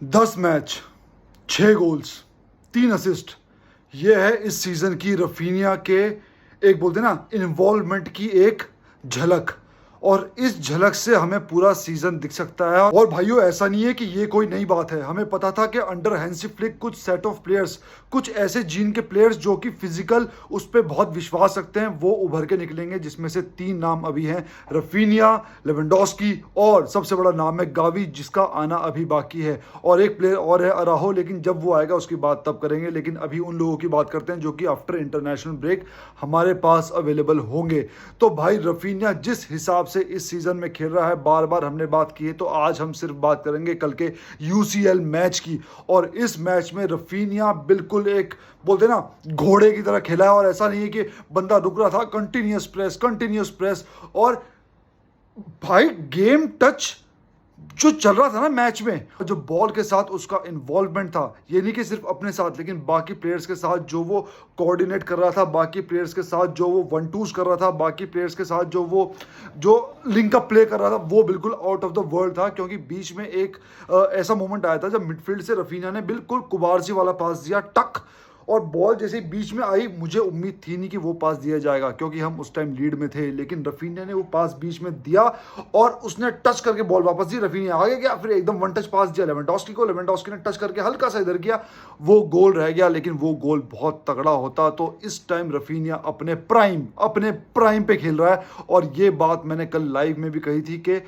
10 match, 6 goals, 3 assist. ये है इस सीजन की रफीनिया के एक बोलते ना इन्वॉल्वमेंट की एक झलक। और इस झलक से हमें पूरा सीजन दिख सकता है। और भाइयों, ऐसा नहीं है कि ये कोई नई बात है। हमें पता था कि अंडर हैंसी फ्लिक कुछ सेट ऑफ प्लेयर्स, कुछ ऐसे जीन के प्लेयर्स जो कि फिजिकल उस पर बहुत विश्वास रखते हैं, वो उभर के निकलेंगे। जिसमें से 3 नाम अभी हैं, रफीनिया, लेवेंडोस्की और सबसे बड़ा नाम है गावी, जिसका आना अभी बाकी है। और एक प्लेयर और है अराहो, लेकिन जब वो आएगा उसकी बात तब करेंगे। लेकिन अभी उन लोगों की बात करते हैं जो कि आफ्टर इंटरनेशनल ब्रेक हमारे पास अवेलेबल होंगे। तो भाई रफीनिया जिस हिसाब से इस सीजन में खेल रहा है, बार बार हमने बात की है, तो आज हम सिर्फ बात करेंगे कल के यूसीएल मैच की। और इस मैच में रफीनिया बिल्कुल एक बोलते ना घोड़े की तरह खेला है। और ऐसा नहीं है कि बंदा रुक रहा था, कंटिन्यूस प्रेस। और भाई गेम टच जो चल रहा था ना मैच में, जो बॉल के साथ उसका इन्वॉल्वमेंट था, ये नहीं कि सिर्फ अपने साथ लेकिन बाकी प्लेयर्स के साथ जो वो कोऑर्डिनेट कर रहा था, बाकी प्लेयर्स के साथ जो वो 1-2s कर रहा था, बाकी प्लेयर्स के साथ जो लिंक अप प्ले कर रहा था, वो बिल्कुल आउट ऑफ द वर्ल्ड था। क्योंकि बीच में एक ऐसा मोमेंट आया था जब मिडफील्ड से रफीना ने बिल्कुल कुबारसी वाला पास दिया, टक, और बॉल जैसे बीच में आई, मुझे उम्मीद थी नहीं कि वो पास दिया जाएगा क्योंकि हम उस टाइम लीड में थे। लेकिन रफीनिया ने वो पास बीच में दिया और उसने टच करके बॉल वापस दी। रफीनिया आगे गया, फिर एकदम वन टच पास दिया लेवेंडोस्की को, लेवेंडोस्की ने टच करके हल्का सा इधर किया, वो गोल रह गया। लेकिन वो गोल बहुत तगड़ा होता। तो इस टाइम रफीनिया अपने प्राइम पे खेल रहा है। और ये बात मैंने कल लाइव में भी कही थी कि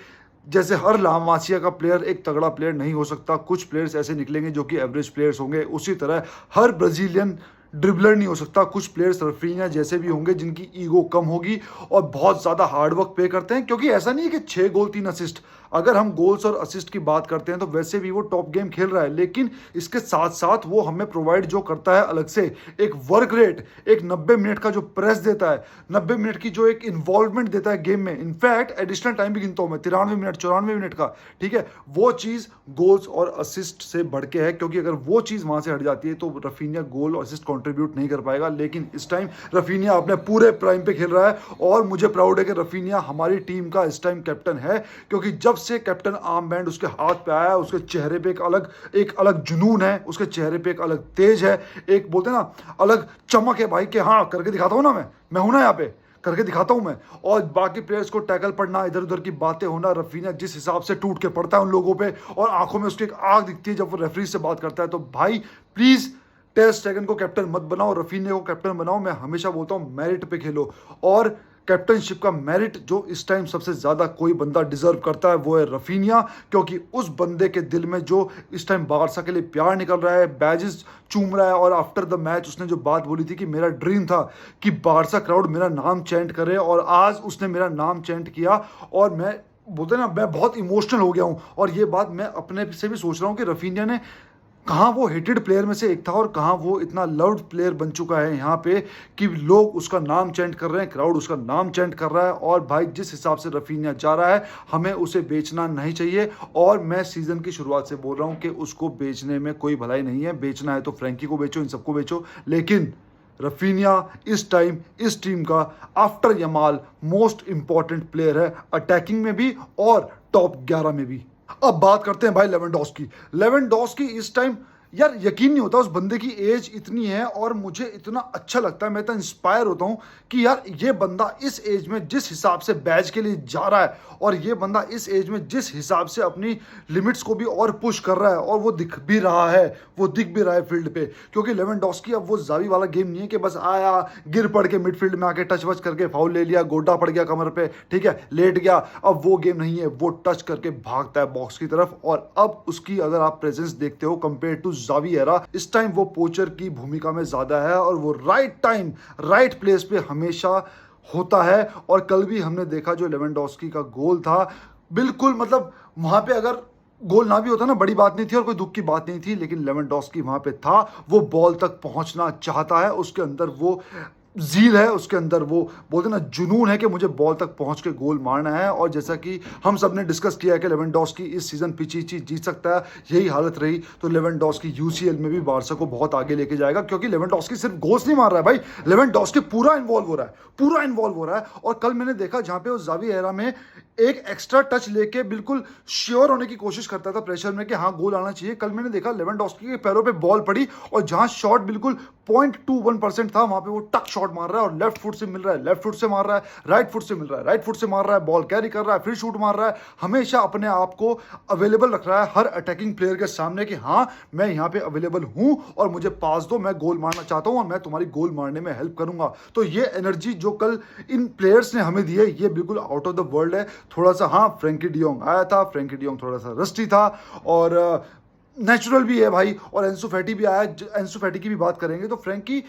जैसे हर लामासिया का प्लेयर एक तगड़ा प्लेयर नहीं हो सकता, कुछ प्लेयर्स ऐसे निकलेंगे जो कि एवरेज प्लेयर्स होंगे, उसी तरह हर ब्राजीलियन ड्रिबलर नहीं हो सकता। कुछ प्लेयर्स रफीनिया जैसे भी होंगे जिनकी ईगो कम होगी और बहुत ज़्यादा हार्डवर्क पे करते हैं। क्योंकि ऐसा नहीं है कि 6 गोल 3 असिस्ट, अगर हम गोल्स और असिस्ट की बात करते हैं तो वैसे भी वो टॉप गेम खेल रहा है। लेकिन इसके साथ साथ वो हमें प्रोवाइड जो करता है अलग से एक वर्क रेट, एक 90 मिनट का जो प्रेस देता है, 90 मिनट की जो एक इन्वॉल्वमेंट देता है गेम में, इनफैक्ट एडिशनल टाइम भी गिनता हूं मैं 93 मिनट 94 मिनट का, ठीक है, वो चीज़ गोल्स और असिस्ट से बढ़ के है। क्योंकि अगर वो चीज़ वहां से हट जाती है तो रफीनिया गोल और असिस्ट कंट्रीब्यूट नहीं कर पाएगा। लेकिन इस टाइम रफीनिया अपने पूरे प्राइम पे खेल रहा है और मुझे प्राउड है कि रफीनिया हमारी टीम का इस टाइम कैप्टन है। क्योंकि जब से कैप्टन आर्म बैंड उसके हाथ पे आया, उसके चेहरे पे एक अलग जुनून है, उसके चेहरे पे एक अलग तेज है, एक बोलते ना अलग चमक है भाई कि हाँ करके दिखाता हूं ना, मैं हूं ना यहाँ पे, करके दिखाता हूं मैं। और बाकी प्लेयर्स को टैकल पड़ना, इधर उधर की बातें होना, रफीनिया जिस हिसाब से टूट के पड़ता है उन लोगों पे और आंखों में उसकी एक आग दिखती है जब वो रेफरी से बात करता है। तो भाई प्लीज टेर स्टेगन को कैप्टन मत बनाओ, रफीनिया को कैप्टन बनाओ। मैं हमेशा बोलता हूं मेरिट पे खेलो। और कैप्टनशिप का मेरिट जो इस टाइम सबसे ज्यादा कोई बंदा डिजर्व करता है वो है रफीनिया। क्योंकि उस बंदे के दिल में जो इस टाइम बारसा के लिए प्यार निकल रहा है, बैजेस चूम रहा है। और आफ्टर द मैच उसने जो बात बोली थी कि मेरा ड्रीम था कि बारसा क्राउड मेरा नाम चैंट करे, और आज उसने मेरा नाम चैंट किया। और मैं बोलते ना मैं बहुत इमोशनल हो गया हूं। और ये बात मैं अपने से भी सोच रहा हूं कि रफीनिया ने कहाँ वो हेटेड प्लेयर में से एक था और कहाँ वो इतना लव्ड प्लेयर बन चुका है यहाँ पे कि लोग उसका नाम चैंट कर रहे हैं, क्राउड उसका नाम चैंट कर रहा है। और भाई जिस हिसाब से रफीनिया जा रहा है हमें उसे बेचना नहीं चाहिए। और मैं सीजन की शुरुआत से बोल रहा हूँ कि उसको बेचने में कोई भलाई नहीं है। बेचना है तो फ्रैंकी को बेचो, इन सबको बेचो। लेकिन रफीनिया इस टाइम इस टीम का after Yamal most important player है, अटैकिंग में भी और टॉप 11 में भी। अब बात करते हैं भाई लेवेंडोस्की इस टाइम, यार यकीन नहीं होता उस बंदे की एज इतनी है और मुझे इतना अच्छा लगता है, मैं इतना इंस्पायर होता हूं कि यार ये बंदा इस एज में जिस हिसाब से बैच के लिए जा रहा है और ये बंदा इस एज में जिस हिसाब से अपनी लिमिट्स को भी और पुश कर रहा है, और वो दिख भी रहा है फील्ड पे। क्योंकि लेवेंडोस्की अब वो जावी वाला गेम नहीं है कि बस आया गिर पड़ के मिडफील्ड में आके टच वच करके फाउल ले लिया, गोड्डा पड़ गया कमर पे, ठीक है, लेट गया। अब वो गेम नहीं है, वो टच करके भागता है बॉक्स की तरफ। और अब उसकी अगर आप प्रेजेंस देखते हो कंपेयर टू जावी एरा, इस टाइम वो पोचर की भूमिका में ज्यादा है और वो राइट टाइम राइट प्लेस पे हमेशा होता है। और कल भी हमने देखा जो लेवेंडोस्की का गोल था, बिल्कुल मतलब वहां पे अगर गोल ना भी होता ना बड़ी बात नहीं थी और कोई दुख की बात नहीं थी। लेकिन लेवेंडोस्की वहां पे था, वो बॉल तक पहुंचना चाहता है, उसके अंदर वो जील है, उसके अंदर वो बोलते ना जुनून है कि मुझे बॉल तक पहुंच के गोल मारना है। और जैसा कि हम सब ने डिस्कस किया है कि लेवेंडोस्की इस सीजन पिचिची जीत सकता है, यही हालत रही तो लेवेंडोस्की यूसीएल में भी बारसा को बहुत आगे लेके जाएगा। क्योंकि लेवेंडोस्की सिर्फ गोल्स नहीं मार रहा है भाई, लेवेंडोस्की पूरा इन्वॉल्व हो रहा है। और कल मैंने देखा जहां पे वो जावी एरा में एक एक्स्ट्रा टच लेके बिल्कुल श्योर होने की कोशिश करता था प्रेशर में कि हाँ गोल आना चाहिए। कल मैंने देखा लेवेंडोस्की के पैरों पे बॉल पड़ी और जहां शॉट बिल्कुल 0.21% था वहां पे वो टक शॉट मार रहा है और लेफ्ट फुट से मिल रहा है, लेफ्ट फुट से मार रहा है, राइट फुट से मिल रहा है, राइट फुट से मार रहा है, बॉल कैरी कर रहा है, फिर शूट मार रहा है। हमेशा अपने आप को अवेलेबल रख रहा है हर अटैकिंग प्लेयर के सामने कि हाँ मैं यहाँ पे अवेलेबल हूं और मुझे पास दो, मैं गोल मारना चाहता हूं और मैं तुम्हारी गोल मारने में हेल्प करूंगा। तो ये एनर्जी जो कल इन प्लेयर्स ने हमें दी है ये बिल्कुल आउट ऑफ द वर्ल्ड है। थोड़ा सा हाँ फ्रैंकी डियोंग आया था, फ्रैंकी डियोंग थोड़ा सा रस्टी था और नेचुरल भी है भाई। और एंसु फैटी भी आया, एंसु फैटी की भी बात करेंगे तो फ्रैंकी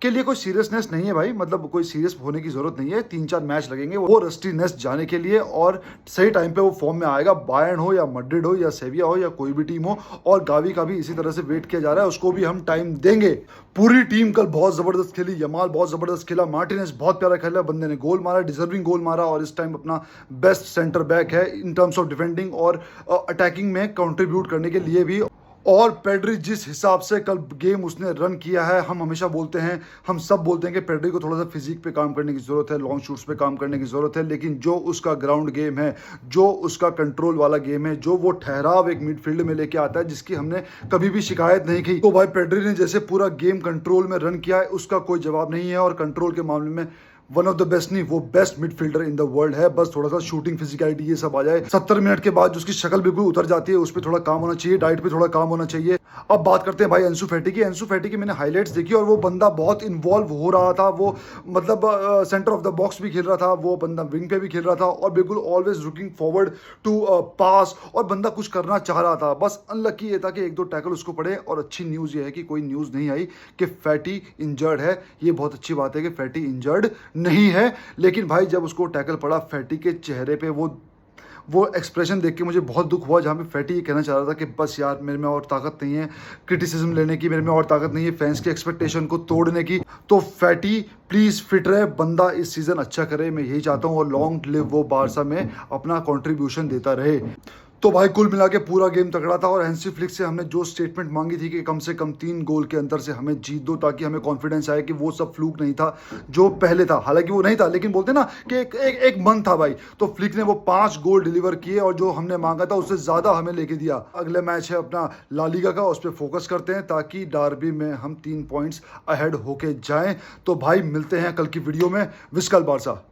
के लिए कोई सीरियसनेस नहीं है भाई, मतलब कोई सीरियस होने की जरूरत नहीं है। 3-4 मैच लगेंगे वो रस्टीनेस जाने के लिए और सही टाइम पे वो फॉर्म में आएगा। बायर्न हो या मैड्रिड हो या सेविया हो या कोई भी टीम हो, और गावी का भी इसी तरह से वेट किया जा रहा है, उसको भी हम टाइम देंगे। पूरी टीम कल बहुत जबरदस्त खेली, यमाल बहुत जबरदस्त खेला, मार्टिनेज बहुत प्यारा खेला, बंदे ने गोल मारा, डिजर्विंग गोल मारा और इस टाइम अपना बेस्ट सेंटर बैक है इन टर्म्स ऑफ डिफेंडिंग और अटैकिंग में कंट्रीब्यूट करने के लिए भी। और पेड्री जिस हिसाब से कल गेम उसने रन किया है, हम हमेशा बोलते हैं, हम सब बोलते हैं कि पेड्री को थोड़ा सा फिजिक पे काम करने की ज़रूरत है, लॉन्ग शूट्स पे काम करने की ज़रूरत है, लेकिन जो उसका ग्राउंड गेम है, जो उसका कंट्रोल वाला गेम है, जो वो ठहराव एक मिडफील्ड में लेके आता है जिसकी हमने कभी भी शिकायत नहीं की, तो भाई पेड्री ने जैसे पूरा गेम कंट्रोल में रन किया है उसका कोई जवाब नहीं है। और कंट्रोल के मामले में वन ऑफ द बेस्ट नहीं, वो best midfielder in the world है। बस थोड़ा सा शूटिंग फिजिकलिटी ये सब आ जाए, 70 मिनट के बाद उसकी शक्ल बिल्कुल उतर जाती है, उस पर थोड़ा काम होना चाहिए, डाइट पे थोड़ा काम होना चाहिए। अब बात करते हैं भाई एंसु फैटी की। एंसु फैटी की मैंने हाइलाइट्स देखी और वो बंदा बहुत इन्वॉल्व हो रहा था, वो मतलब सेंटर ऑफ द बॉक्स भी खेल रहा था, वो बंदा विंग पे भी खेल रहा था और बिल्कुल ऑलवेज लुकिंग फॉरवर्ड टू पास, और बंदा कुछ करना चाह रहा था। बस अनलकी ये था कि 1-2 टैकल उसको पड़े। और अच्छी न्यूज़ ये है कि कोई न्यूज़ नहीं आई कि फैटी इंजर्ड है। ये बहुत अच्छी बात है कि फैटी इंजर्ड नहीं है। लेकिन भाई जब उसको टैकल पड़ा, फैटी के चेहरे पे वो एक्सप्रेशन देख के मुझे बहुत दुख हुआ, जहाँ पे फैटी ये कहना चाह रहा था कि बस यार मेरे में और ताकत नहीं है क्रिटिसिज्म लेने की, मेरे में और ताकत नहीं है फैंस की एक्सपेक्टेशन को तोड़ने की। तो फैटी प्लीज़ फिट रहे, बंदा इस सीज़न अच्छा करे, मैं यही चाहता हूँ, और लॉन्ग लिव वो बारसा में अपना कॉन्ट्रीब्यूशन देता रहे। तो भाई कुल मिला के पूरा गेम तगड़ा था और हैंसी फ्लिक से हमने जो स्टेटमेंट मांगी थी कि कम से कम 3 गोल के अंतर से हमें जीत दो, ताकि हमें कॉन्फिडेंस आए कि वो सब फ्लूक नहीं था जो पहले था। हालांकि वो नहीं था, लेकिन बोलते ना कि एक मन था भाई। तो फ्लिक ने वो 5 गोल डिलीवर किए और जो हमने मांगा था उससे ज़्यादा हमें लेके दिया। अगले मैच है अपना ला लीगा का, उस पर फोकस करते हैं ताकि डार्बी में हम 3 पॉइंट्स अहेड होके जाएं। तो भाई मिलते हैं कल की वीडियो में। विस्कल बारसा।